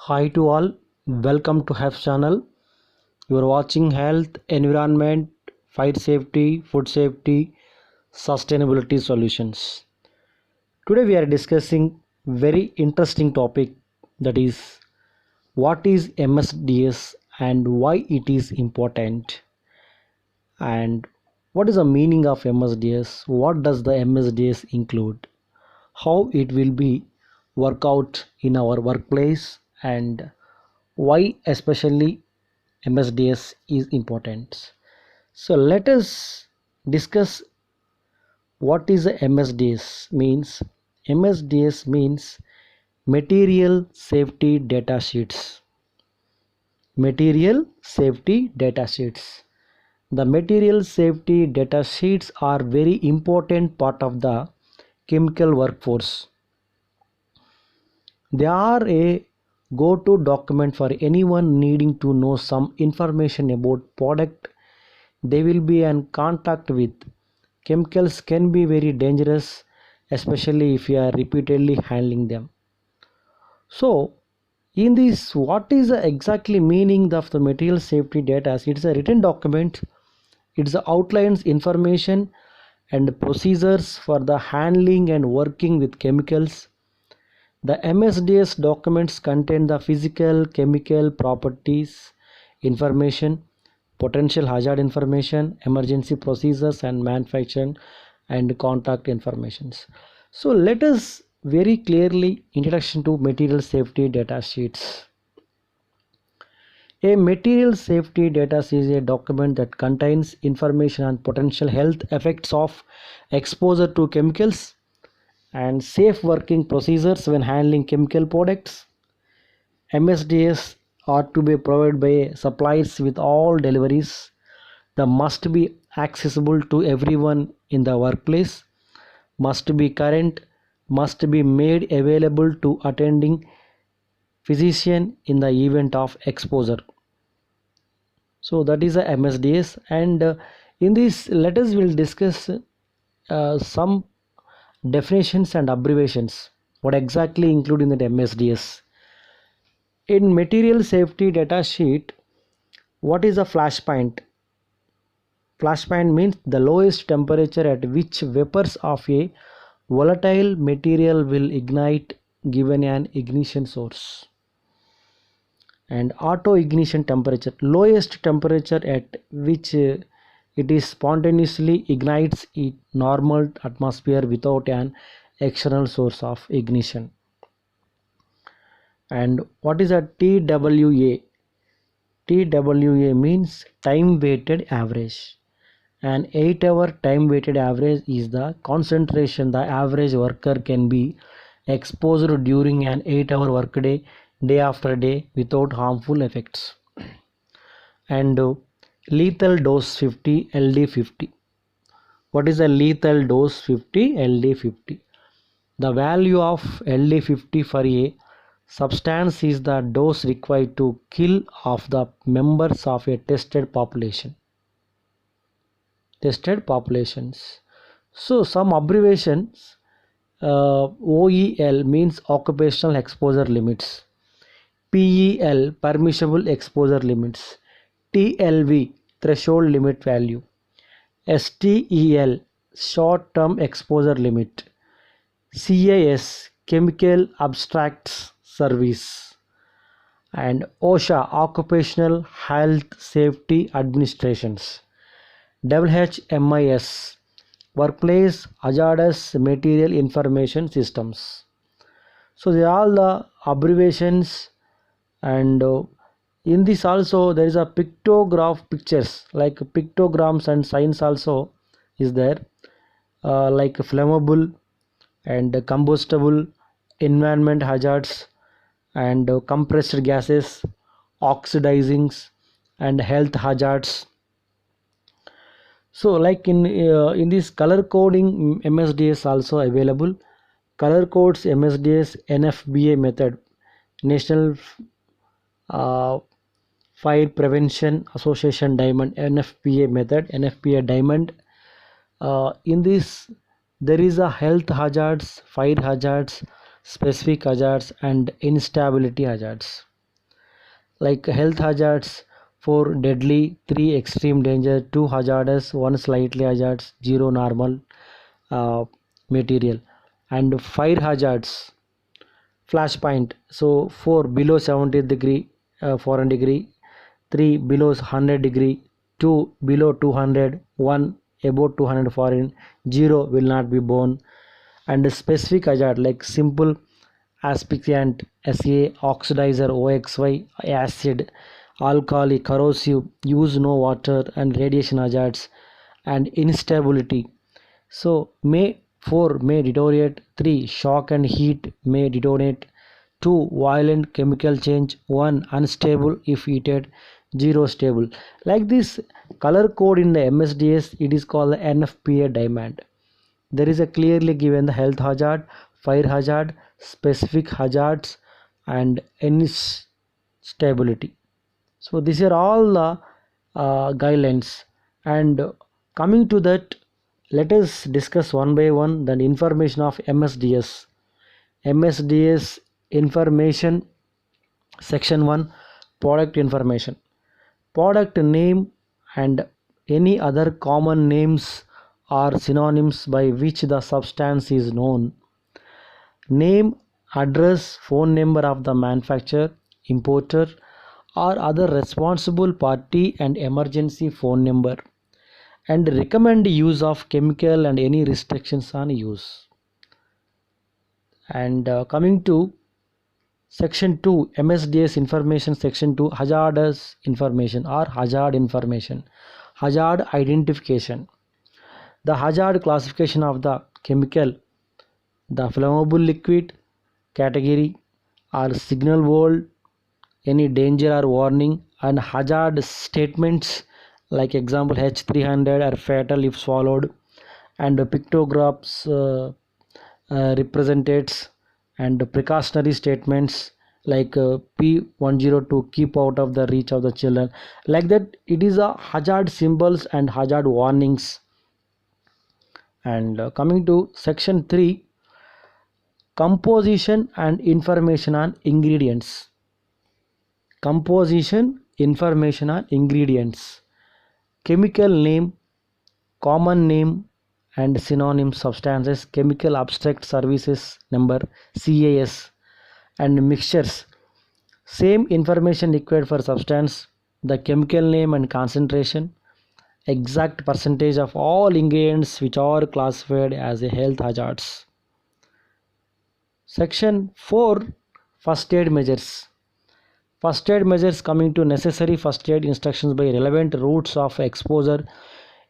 Hi to all, welcome to Health channel. You are watching health, environment, fire safety, food safety, sustainability solutions. Today we are discussing very interesting topic, that is what is MSDS and why it is important, and what is the meaning of MSDS, what does the MSDS include, how it will be work out in our workplace, and why especially MSDS is important. So let us discuss what is a MSDS means. MSDS means material safety data sheets. Material safety data sheets. The material safety data sheets are very important part of the chemical workforce. They are a go-to document for anyone needing to know some information about product they will be in contact with. Chemicals can be very dangerous, especially if you are repeatedly handling them. So in this, what is the exactly meaning of the material safety data? It's a written document. It outlines information and procedures for the handling and working with chemicals. The MSDS documents contain the physical, chemical properties, information, potential hazard information, emergency procedures, and manufacturing and contact informations. So let us very clearly introduction to material safety data sheets. A material safety data sheet is a document that contains information on potential health effects of exposure to chemicals and safe working procedures when handling chemical products. MSDS are to be provided by suppliers with all deliveries. They must be accessible to everyone in the workplace, must be current, must be made available to attending physician in the event of exposure. So that is a MSDS, and in this let us will discuss some definitions and abbreviations, what exactly include in the MSDS. In material safety data sheet, what is a flash point? Flash point means the lowest temperature at which vapors of a volatile material will ignite given an ignition source. And auto ignition temperature, lowest temperature at which it is spontaneously ignites in normal atmosphere without an external source of ignition. And what is a TWA? TWA means time weighted average. An 8-hour time weighted average is the concentration the average worker can be exposed during an 8-hour workday, day after day, without harmful effects. And lethal dose 50 LD50. What is a lethal dose 50 LD50? The value of LD50 for a substance is the dose required to kill of the members of a tested population. Tested populations. So some abbreviations. OEL means occupational exposure limits. PEL permissible exposure limits. TLV threshold limit value. STEL short term exposure limit. CAS chemical abstracts service, and OSHA occupational health safety administrations. WHMIS workplace hazardous material information systems. So they are all the abbreviations, and in this also there is a pictograph pictures like pictograms and signs also is there, like flammable and combustible, environment hazards, and compressed gases, oxidizings, and health hazards. So like in this color coding MSDS also available. Color codes MSDS NFBA method, National uh, Fire Prevention Association Diamond NFPA method, NFPA Diamond. In this there is a health hazards, fire hazards, specific hazards, and instability hazards. like health hazards: 4 deadly, 3 extreme danger, 2 hazardous, 1 slightly hazardous, 0 normal uh, material. And fire hazards: flashpoint, so 4 below 70 degree, foreign degree, 3 below 100 degree, 2 below 200, 1 above 200 foreign, 0 will not be born. And specific hazard like simple asphyxiant, SA, oxidizer, OXY, acid, alkali, corrosive, use no water, and radiation hazards. And instability, so may 4 may deteriorate, 3 shock and heat may detonate, 2 violent chemical change, 1 unstable if heated, 0 stable. Like this color code in the MSDS, it is called the NFPA diamond. There is a clearly given the health hazard, fire hazard, specific hazards, and instability. So these are all the guidelines. And coming to that, let us discuss one by one the information of MSDS. MSDS information, section 1, product information. Product name and any other common names or synonyms by which the substance is known. Name, address, phone number of the manufacturer, importer, or other responsible party, and emergency phone number. And recommend use of chemical and any restrictions on use. And coming to section 2, MSDS information, section 2, hazardous information or hazard information. Hazard identification. The hazard classification of the chemical, the flammable liquid category or signal world, any danger or warning, and hazard statements like example H300 are fatal if swallowed, and pictographs represents, and precautionary statements like P102 keep out of the reach of the children. Like that, it is a hazard symbols and hazard warnings. And coming to section 3, composition and information on ingredients. Composition, information on ingredients. Chemical name, common name, and synonym substances, chemical abstract services number CAS, and mixtures. Same information required for substance, the chemical name and concentration, exact percentage of all ingredients which are classified as a health hazards. Section 4, first aid measures. First aid measures coming to necessary first aid instructions by relevant routes of exposure,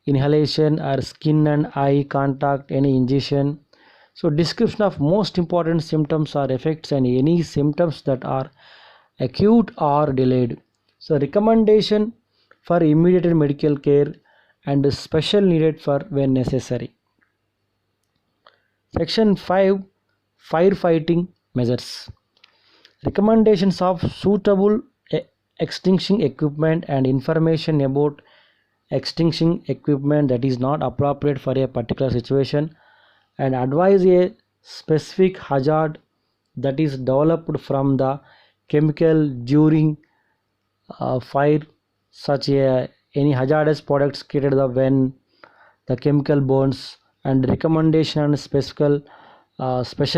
inhalation or skin and eye contact, any ingestion. So description of most important symptoms or effects and any symptoms that are acute or delayed. So recommendation for immediate medical care and special needed for when necessary. Section 5, firefighting measures. Recommendations of suitable extinguishing equipment and information about extinguishing equipment that is not appropriate for a particular situation, and advise a specific hazard that is developed from the chemical during fire, such any hazardous products created when the chemical burns, and recommendation on special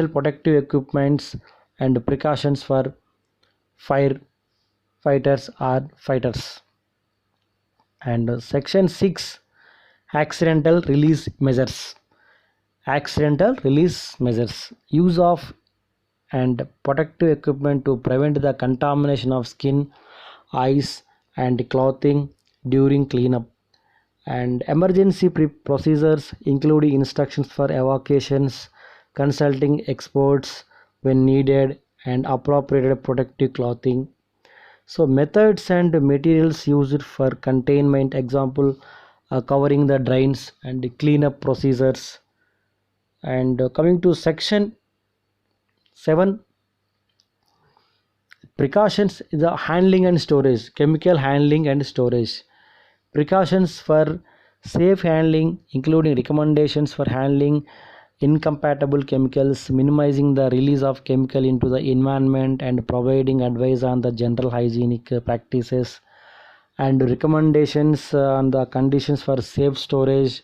protective equipments and precautions for firefighters or fighters. And section 6, accidental release measures. Accidental release measures. Use of and protective equipment to prevent the contamination of skin, eyes, and clothing during cleanup. And emergency procedures including instructions for evacuations, consulting experts when needed, and appropriate protective clothing. So methods and materials used for containment, example covering the drains and cleanup procedures. And coming to section 7, precautions, the handling and storage, chemical handling and storage. Precautions for safe handling including recommendations for handling incompatible chemicals, minimizing the release of chemical into the environment, and providing advice on the general hygienic practices and recommendations on the conditions for safe storage,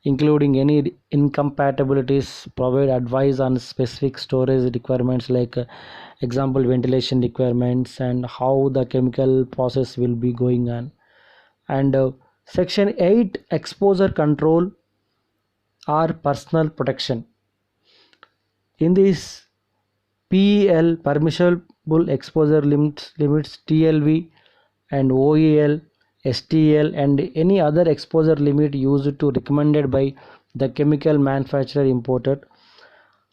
including any incompatibilities, provide advice on specific storage requirements like example ventilation requirements and how the chemical process will be going on. And section 8, exposure control or personal protection. In this PEL, permissible exposure limits TLV and OEL, STL and any other exposure limit used to recommended by the chemical manufacturer importer.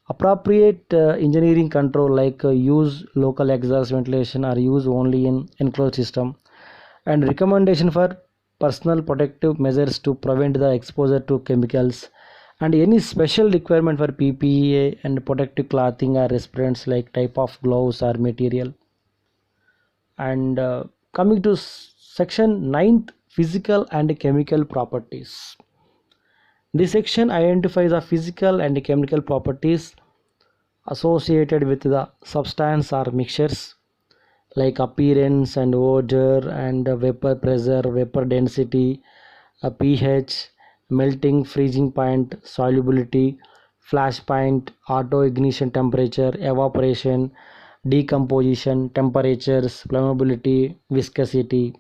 Appropriate engineering control like use local exhaust ventilation or use only in enclosed system, and recommendation for personal protective measures to prevent the exposure to chemicals, and any special requirement for PPE and protective clothing or respirants like type of gloves or material. And coming to section 9th, physical and chemical properties. This section identifies the physical and chemical properties associated with the substance or mixtures like appearance and odor and vapor pressure, vapor density, pH, melting freezing point, solubility, flash point, auto ignition temperature, evaporation, decomposition, temperatures, flammability, viscosity.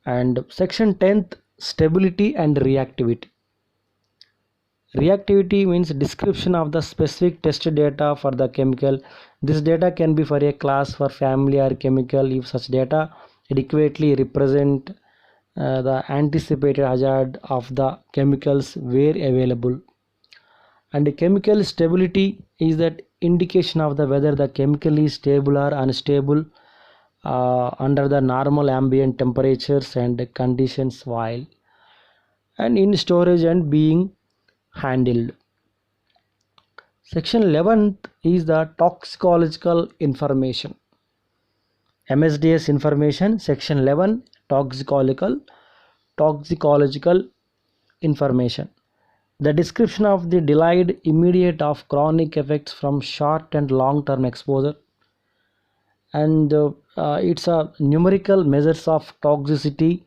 And section 10th, stability and reactivity. Reactivity means description of the specific test data for the chemical. This data can be for a class, for family or chemical if such data adequately represent the anticipated hazard of the chemicals where available. And chemical stability is that indication of the whether the chemical is stable or unstable under the normal ambient temperatures and conditions while and in storage and being handled. Section 11th is the toxicological information. MSDS information, section 11, toxicological information. The description of the delayed, immediate of chronic effects from short and long term exposure, and it's a numerical measures of toxicity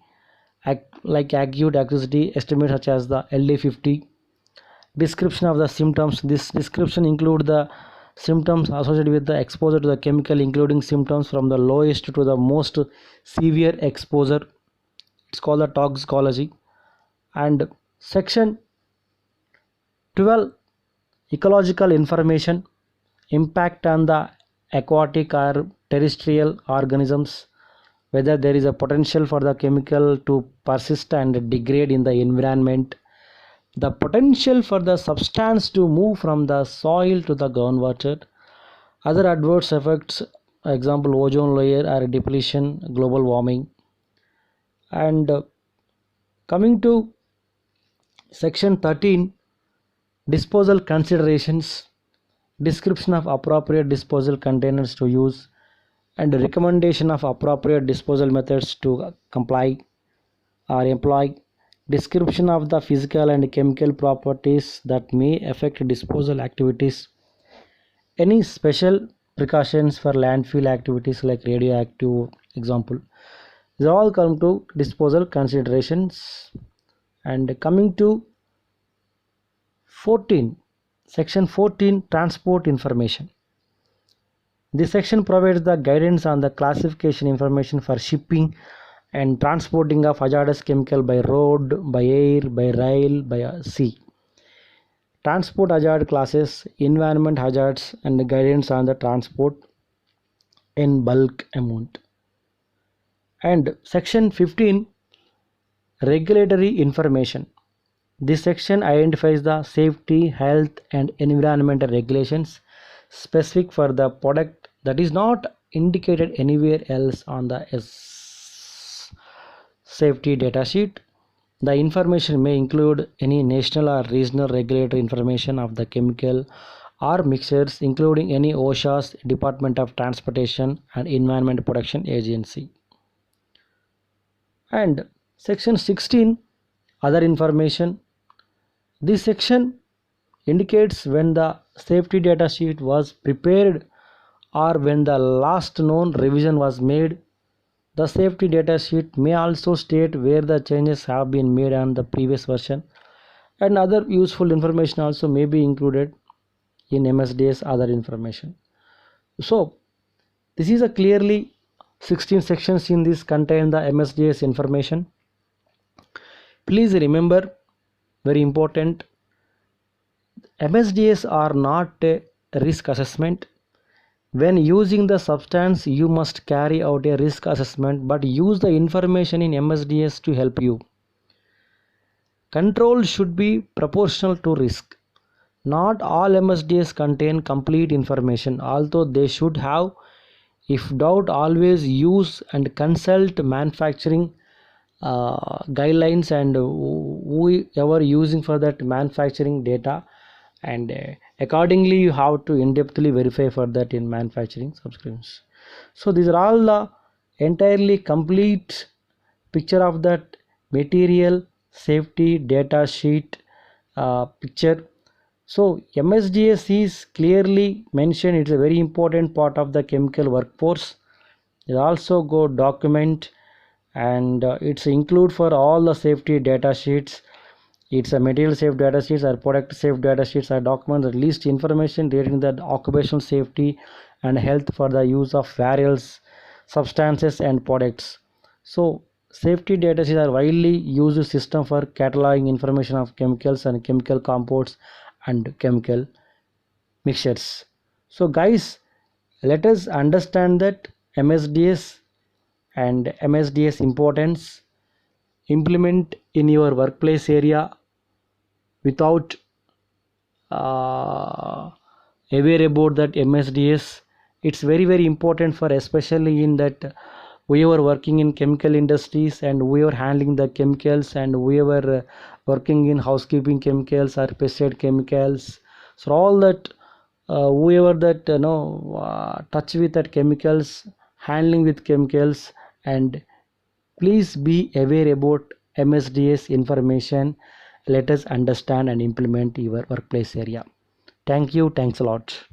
like acute toxicity estimate such as the LD50. Description of the symptoms. This description include the symptoms associated with the exposure to the chemical, including symptoms from the lowest to the most severe exposure. It's called the toxicology. And section 12, ecological information, impact on the aquatic or terrestrial organisms, whether there is a potential for the chemical to persist and degrade in the environment, the potential for the substance to move from the soil to the groundwater, other adverse effects, example ozone layer or depletion, global warming. And coming to section 13, disposal considerations, description of appropriate disposal containers to use and recommendation of appropriate disposal methods to comply or employ, description of the physical and chemical properties that may affect disposal activities, any special precautions for landfill activities like radioactive example. These all come to disposal considerations. And coming to 14, section 14, transport information. This section provides the guidance on the classification information for shipping and transporting of hazardous chemical by road, by air, by rail, by sea. Transport hazard classes, environment hazards, and guidance on the transport in bulk amount. And section 15, regulatory information. This section identifies the safety, health, and environmental regulations specific for the product that is not indicated anywhere else on the safety data sheet. The information may include any national or regional regulatory information of the chemical or mixtures, including any OSHA's, Department of Transportation and Environment Protection Agency. And section 16, other information. This section indicates when the safety data sheet was prepared or when the last known revision was made. The safety data sheet may also state where the changes have been made on the previous version, and other useful information also may be included in MSDS other information. So this is a clearly 16 sections in this contain the MSDS information. Please remember, very important, MSDS are not a risk assessment. When using the substance, you must carry out a risk assessment, but use the information in MSDS to help you. Control should be proportional to risk. Not all MSDS contain complete information, although they should have. If doubt, always use and consult manufacturing guidelines and whoever using for that manufacturing data, and accordingly you have to in-depthly verify for that in manufacturing subscriptions. So these are all the entirely complete picture of that material safety data sheet picture. So MSDS is clearly mentioned, it's a very important part of the chemical workforce. It also go document, and it's include for all the safety data sheets. It's a material safe data sheets or product safe data sheets or documents that list information relating the occupational safety and health for the use of various substances and products. So safety data sheets are widely used system for cataloging information of chemicals and chemical compounds and chemical mixtures. So guys, let us understand that MSDS and MSDS importance, implement in your workplace area without aware about that MSDS. It's very important for, especially in that we are working in chemical industries and we are handling the chemicals, and we are working in housekeeping chemicals or pesticide chemicals. So all that whoever that touch with that chemicals, handling with chemicals, and please be aware about MSDS information. Let us understand and implement your workplace area. Thank you. Thanks a lot.